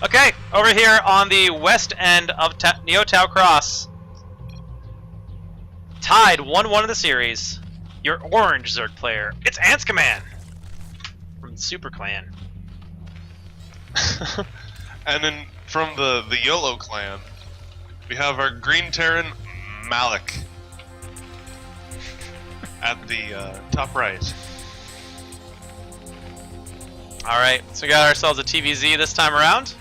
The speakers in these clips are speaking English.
Okay, over here on the west end of Neo Tau Cross. Tied 1-1 in the series. Your orange Zerg player. It's Anzkiman from the Super Clan. And then from the YOLO clan, we have our green Terran, Malek. At the top right. Alright, so we got ourselves a TVZ this time around.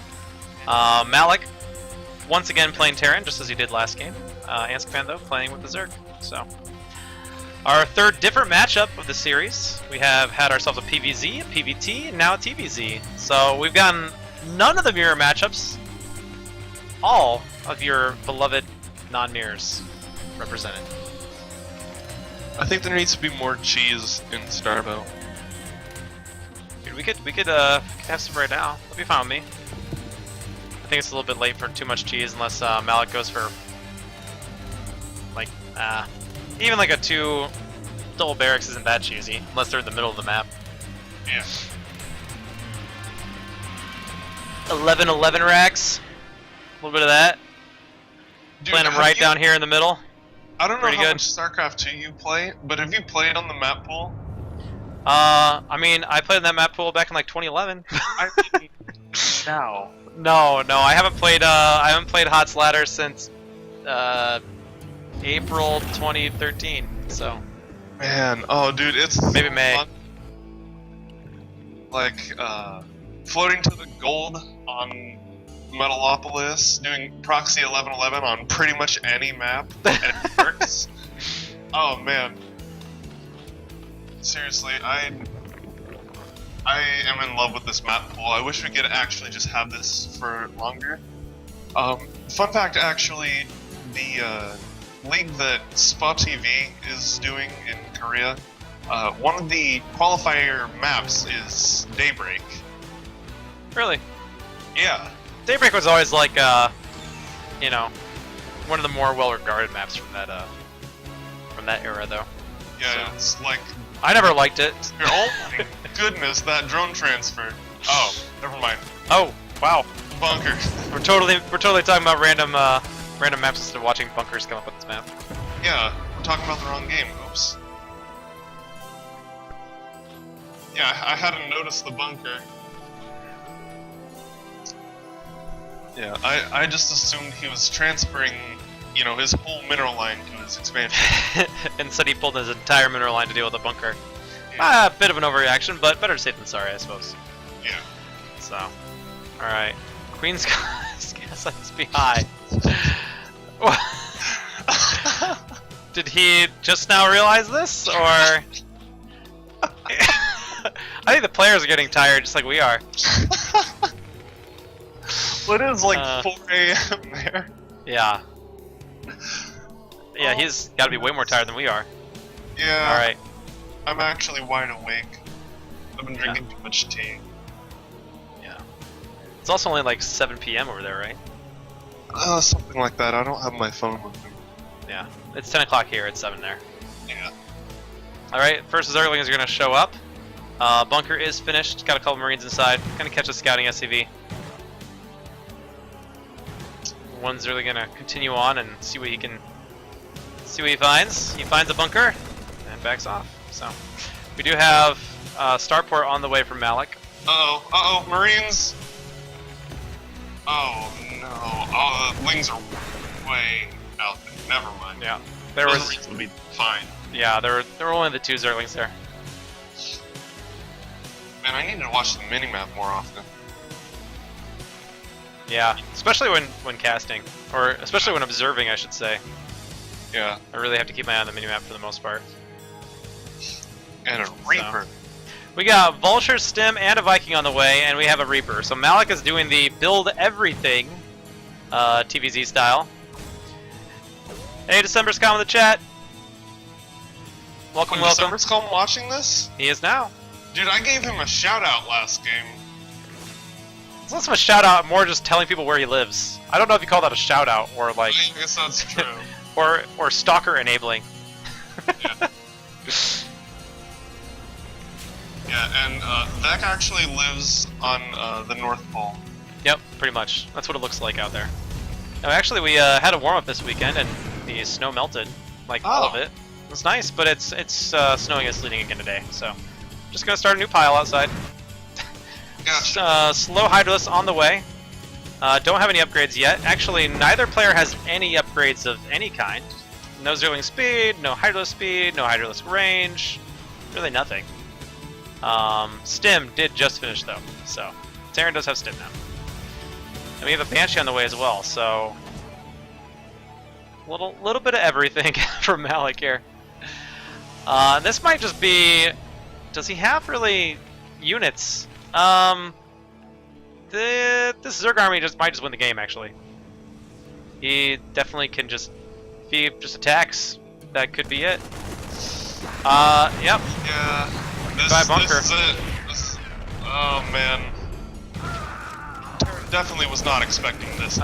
Malek, once again playing Terran, just as he did last game. Anzkiman, though, playing with the Zerg. So, our third different matchup of the series. We have had ourselves a PVZ, a PVT, and now a TVZ. So, we've gotten none of the mirror matchups. All of your beloved non-mirrors represented. I think there needs to be more cheese in Starbow. Dude, we could have some right now. That'd be fine with me. I think it's a little bit late for too much cheese unless Malek goes for like even like a 2 double barracks isn't that cheesy unless they're in the middle of the map. Yeah. 11 racks. A little bit of that. Dude, Playing them right down here in the middle. I don't know Pretty how good. much StarCraft 2 you play, but have you played on the map pool? I mean, I played in that map pool back in like 2011. I mean, now. No, I haven't played HOTS Ladder since April 2013. So Man, oh dude, it's maybe so May. fun. Like floating to the gold on Metalopolis, doing proxy 1111 on pretty much any map, and it works. Oh man, seriously, I am in love with this map pool. I wish we could actually just have this for longer. Fun fact, actually, the league that Spa TV is doing in Korea, one of the qualifier maps is Daybreak. Really, Yeah. Daybreak was always like you know, one of the more well-regarded maps from that era, though. Yeah, So. it's like, I never liked it. oh my goodness, that drone transfer. Oh, never mind. Oh, wow. Bunker. We're totally talking about random maps instead of watching bunkers come up with this map. Yeah, we're talking about the wrong game. Oops. Yeah, I hadn't noticed the bunker. Yeah, I just assumed he was transferring, you know, his whole mineral line to his expansion. Instead, he pulled his entire mineral line to deal with the bunker. A bit of an overreaction, but better safe than sorry, I suppose. Yeah. So, alright. Queen's gas must be high. Did he just now realize this, or... I think the players are getting tired just like we are. Well, it is like 4 AM there. Yeah. Yeah, he's gotta be way more tired than we are. Yeah. Alright. I'm actually wide awake. I've been drinking too much tea. Yeah. It's also only like 7 PM over there, right? Something like that. I don't have my phone with me. Yeah. It's 10 o'clock here, it's 7 there. Yeah. Alright, first Zerglings are gonna show up. Bunker is finished, got a couple Marines inside. Gonna catch a scouting SCV. One Zergling gonna continue on and see what he finds. He finds a bunker and backs off. So we do have starport on the way from Malek. Uh-oh, Marines! Oh no, oh, the wings are way out there. Never mind. Yeah, Those Marines will be fine. Yeah, there were only the 2 Zerglings there. Man, I need to watch the minimap more often. Yeah, especially when casting, or especially when observing, I should say. Yeah. I really have to keep my eye on the minimap for the most part. And a Reaper. We got Vulture, Stim, and a Viking on the way, and we have a Reaper. So Malek is doing the build everything TVZ style. Hey, December's calm in the chat. Welcome. December's calm watching this? He is now. Dude, I gave him a shout out last game. It's less of a shout out, more just telling people where he lives. I don't know if you call that a shout out or like I guess that's true. or stalker enabling. Yeah. Yeah, and Vec actually lives on the North Pole. Yep, pretty much. That's what it looks like out there. No, actually, we had a warm-up this weekend, and the snow melted, like all of it. It was nice, but it's snowing and sleeting again today, so just gonna start a new pile outside. Gotcha. Slow Hydralisk on the way. Don't have any upgrades yet. Actually, neither player has any upgrades of any kind. No Zerling speed, no Hydralisk speed, no Hydralisk range. Really nothing. Stim did just finish though, so Terran does have Stim now. And we have a Banshee on the way as well, so little bit of everything from Malek here. This might just be. Does he have really units? This Zerg army might just win the game actually. He definitely can just. If he just attacks, that could be it. Yep. Yeah. Bye, bunker. This is it. Oh man. Definitely was not expecting this.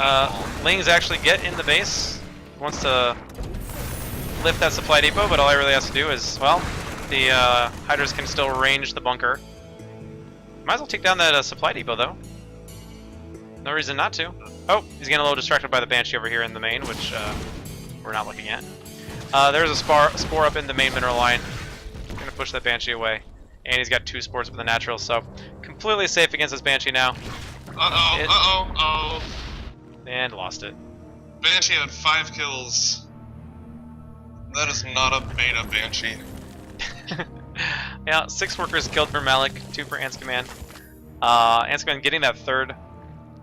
Ling's actually get in the base. Wants to lift that supply depot, but all he really has to do is, well, the Hydras can still range the bunker. Might as well take down that supply depot, though. No reason not to. Oh, he's getting a little distracted by the Banshee over here in the main, which we're not looking at. There's a spore up in the main mineral line. Gonna push that Banshee away. And he's got 2 spores with the natural, so completely safe against this Banshee now. And lost it. Banshee had 5 kills. That is not a beta Banshee. Yeah, 6 workers killed for Malek, 2 for Anzkiman. Anzkiman getting that 3rd.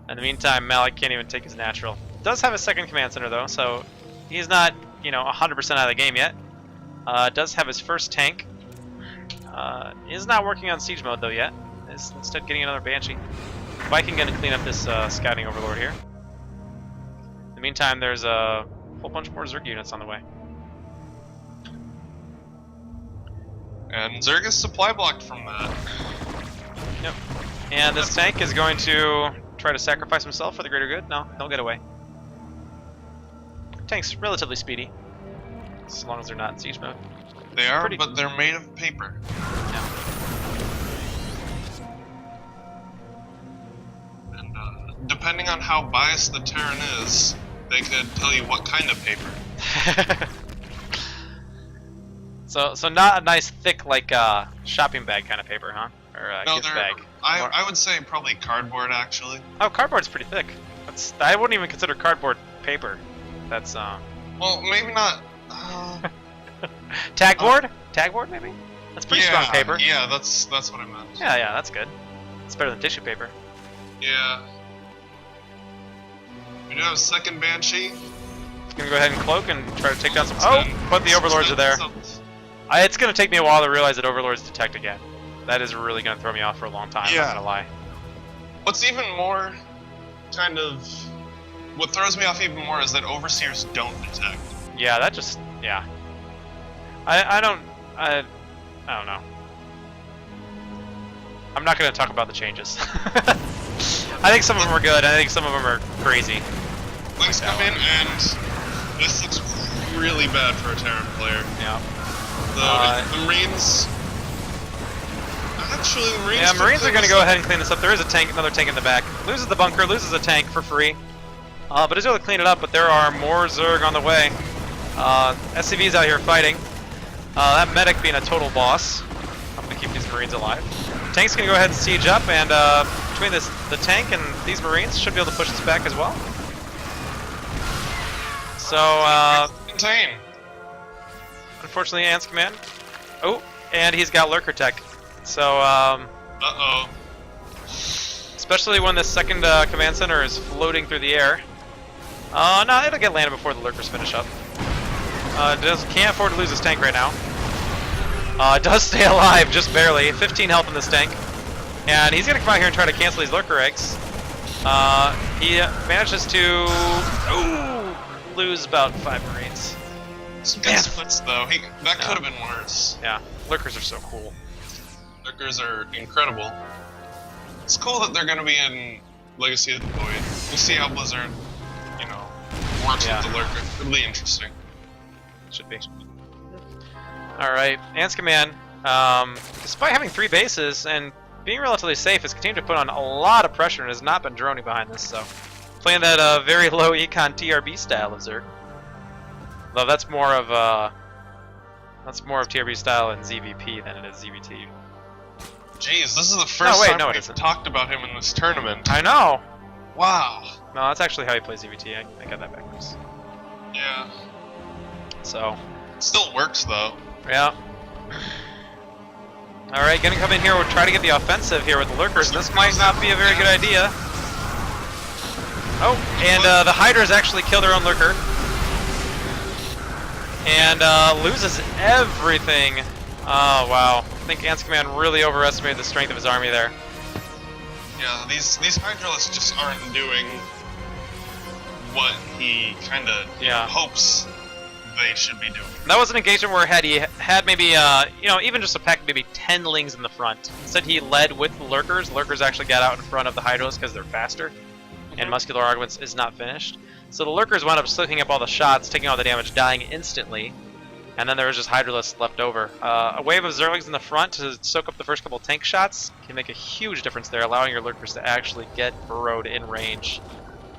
In the meantime, Malek can't even take his natural. Does have a 2nd command center though, so he's not, 100% out of the game yet. Does have his first tank. Is not working on siege mode though yet. Is instead getting another Banshee. Viking gonna clean up this scouting overlord here. In the meantime, there's a whole bunch more Zerg units on the way. And Zerg is supply blocked from that. Yep. And this tank is going to try to sacrifice himself for the greater good. No, he'll get away. Tank's relatively speedy, as long as they're not in siege mode. They are, but they're made of paper. Yeah. And depending on how biased the Terran is, they could tell you what kind of paper. So not a nice thick like shopping bag kind of paper, huh? Or no, gift bag. I would say probably cardboard actually. Oh, cardboard's pretty thick. I wouldn't even consider cardboard paper. That's Well, maybe not. Tagboard? Tagboard maybe? That's pretty strong paper. Yeah, that's what I meant. Yeah, that's good. It's better than tissue paper. Yeah. We do have a 2nd Banshee. Gonna go ahead and cloak and try to take down some. Oh, but the overlords are there. It's gonna take me a while to realize that overlords detect again. That is really gonna throw me off for a long time. Yeah. I'm not gonna lie. What's even more kind of what throws me off even more is that overseers don't detect. Yeah, that just I don't know. I'm not gonna talk about the changes. I think some of them are good. I think some of them are crazy. Links come in and this looks really bad for a Terran player. Yeah. The Marines. Actually, the Marines. Yeah, Marines are going to go ahead and clean this up. There is a tank, another tank in the back. Loses the bunker, loses a tank for free. But he's able to clean it up. But there are more Zerg on the way. SCV's out here fighting. That medic being a total boss. I'm going to keep these Marines alive. Tank's going to go ahead and siege up, and between the tank and these Marines should be able to push this back as well. So, contain. Unfortunately, Anzkiman. Oh, and he's got Lurker Tech. So, uh-oh. Especially when this 2nd command center is floating through the air. No, it'll get landed before the Lurkers finish up. Can't afford to lose his tank right now. Does stay alive, just barely. 15 health in this tank. And he's gonna come out here and try to cancel these Lurker eggs. He manages to lose about 5 Marines. Some good splits though. That could have been worse. Yeah, Lurkers are so cool. Lurkers are incredible. It's cool that they're gonna be in Legacy of the Void. We'll see how Blizzard, works with the Lurker. It'll be interesting. Should be. Alright, Anzkiman, despite having 3 bases and being relatively safe, has continued to put on a lot of pressure and has not been droning behind this, so playing that very low econ TRB style of Zerg. Though that's more of TRB style in ZVP than it is ZVT. Jeez, this is the first time it we've isn't. talked about him in this tournament. I know! Wow. No, that's actually how he plays ZVT. I got that backwards. Yeah. So, Still works though. yeah. Alright, gonna come in here, we'll try to get the offensive here with the Lurkers. This might not be a very good idea. Oh, and the Hydras actually kill their own Lurker. And loses everything. Oh, wow. I think Anzkiman really overestimated the strength of his army there. Yeah, these Hydralists just aren't doing what he kind of hopes they should be doing. That was an engagement where he had maybe, even just a pack of maybe 10 Lings in the front. Instead, he led with the Lurkers. Lurkers actually got out in front of the Hydralists because they're faster, and Muscular Arguments is not finished. So the Lurkers wound up soaking up all the shots, taking all the damage, dying instantly, and then there was just Hydralists left over. A wave of Zerglings in the front to soak up the first couple tank shots can make a huge difference there, allowing your Lurkers to actually get burrowed in range.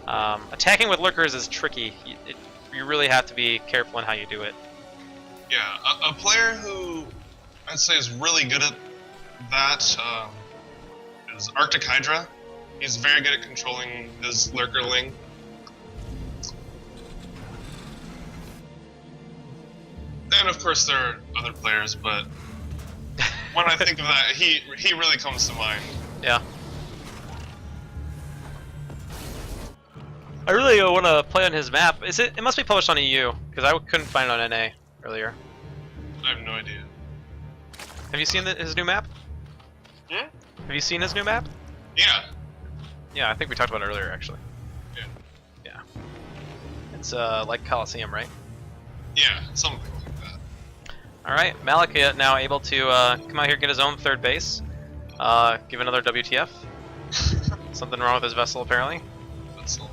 Attacking with Lurkers is tricky. You really have to be careful in how you do it. Yeah, a player who I'd say is really good at that is Arctic Hydra. He's very good at controlling his Lurkerling. And of course there are other players, but when I think of that, he really comes to mind. Yeah. I really want to play on his map. It must be published on EU, because I couldn't find it on NA earlier. I have no idea. Have you seen his new map? Hmm? Have you seen his new map? Yeah. Yeah, I think we talked about it earlier, actually. Yeah. Yeah. It's like Coliseum, right? Yeah, something like that. Alright, Malek now able to come out here and get his own third base. Give another WTF. Something wrong with his vessel, apparently. Vessel?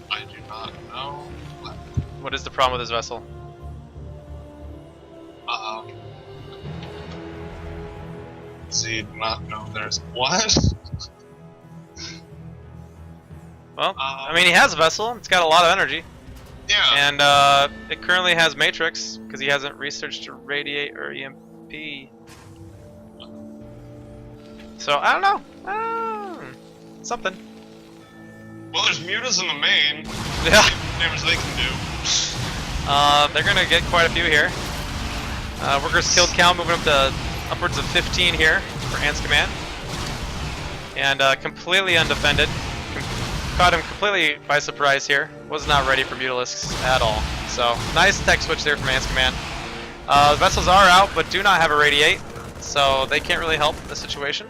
I do not know. What is the problem with his vessel? Does he not know there's what? Well, I mean, he has a vessel. It's got a lot of energy. Yeah. And it currently has Matrix, because he hasn't researched to Radiate or EMP. So, I don't know. Something. Well, there's Mutas in the main. Yeah. Damage they can do. They're going to get quite a few here. Workers killed count moving up to upwards of 15 here for Anzkiman. And completely undefended. Caught him completely by surprise here. Was not ready for Mutalisks at all. So, nice tech switch there from Anzkiman. The vessels are out, but do not have a Radiate. So, they can't really help the situation.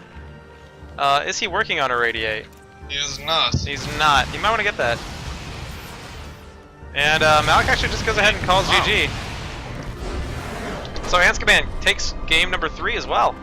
Is he working on a Radiate? He is not. He's not. You might want to get that. And Malek actually just goes ahead and calls GG. So Anzkiman takes game number 3 as well.